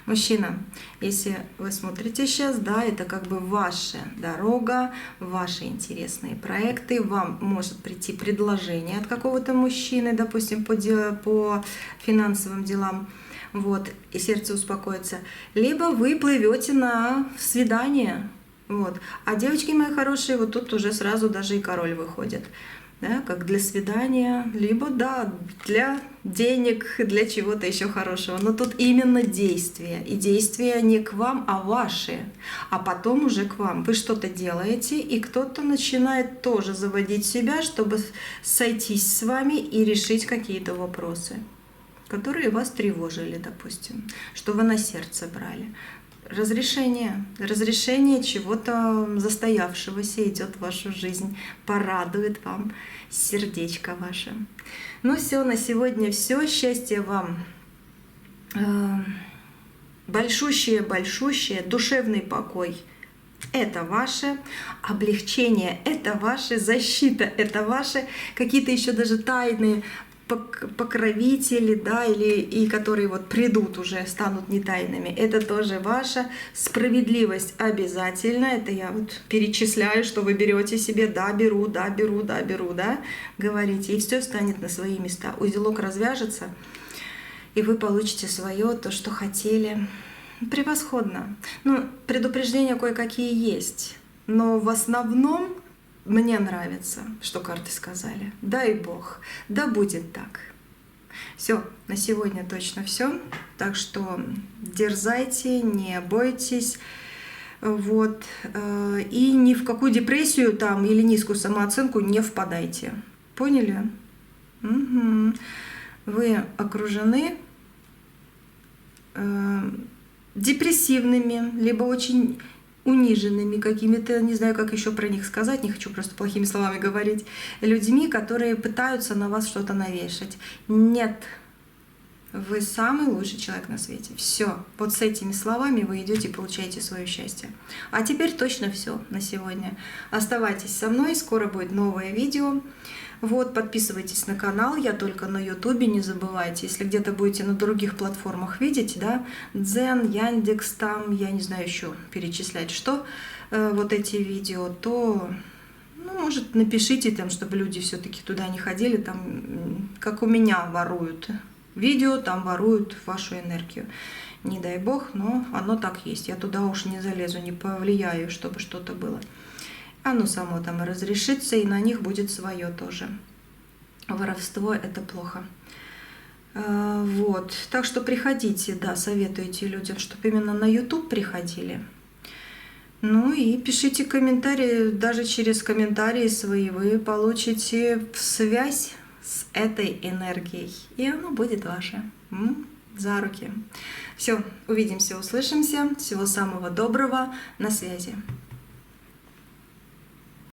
Мужчина, если вы смотрите сейчас, да, это как бы ваша дорога, ваши интересные проекты, вам может прийти предложение от какого-то мужчины, допустим, по финансовым делам. вот, и сердце успокоится, либо вы плывете на свидание, вот. А девочки мои хорошие, вот тут уже сразу даже и король выходит. Да, как для свидания, либо, да, для денег, для чего-то еще хорошего. Но тут именно действия. И действия не к вам, а ваши. А потом уже к вам. Вы что-то делаете, и кто-то начинает тоже заводить себя, чтобы сойтись с вами и решить какие-то вопросы, которые вас тревожили, допустим, что вы на сердце брали. Разрешение чего-то застоявшегося идет в вашу жизнь, порадует вам сердечко ваше. Ну все, на сегодня все. Счастья вам. Большущее, душевный покой. Это ваше, облегчение это ваше, защита это ваше, какие-то еще даже тайные покровители, да, и которые вот придут уже, станут не тайными, это тоже ваша. Справедливость обязательно, это я вот перечисляю, что вы берете себе, да, беру, да, беру, да, беру, да, говорите, и все станет на свои места. Узелок развяжется, и вы получите свое, то, что хотели. Превосходно. Ну, предупреждения кое-какие есть, но в основном мне нравится, что карты сказали. Дай Бог, да будет так. Все, на сегодня точно все. Так что дерзайте, не бойтесь. Вот. И ни в какую депрессию там или низкую самооценку не впадайте. Поняли? Угу. Вы окружены депрессивными, либо очень униженными какими-то, не знаю, как еще про них сказать, не хочу просто плохими словами говорить, людьми, которые пытаются на вас что-то навешать. Нет, вы самый лучший человек на свете. Все, вот с этими словами вы идете и получаете свое счастье. А теперь точно все на сегодня. Оставайтесь со мной, скоро будет новое видео. Вот, подписывайтесь на канал, я только на Ютубе, не забывайте. Если где-то будете на других платформах видеть, да, Дзен, Яндекс, там, я не знаю еще перечислять, что, вот эти видео, то, ну, может, напишите там, чтобы люди все-таки туда не ходили, там, как у меня воруют видео, там воруют вашу энергию. Не дай бог, но оно так есть. Я туда уж не залезу, не повлияю, чтобы что-то было. Оно само там и разрешится, и на них будет свое тоже. Воровство — это плохо. Вот. Так что приходите, да, советуйте людям, чтобы именно на YouTube приходили. Ну и пишите комментарии, даже через комментарии свои вы получите связь с этой энергией, и оно будет ваше. За руки. Все, увидимся, услышимся. Всего самого доброго. На связи.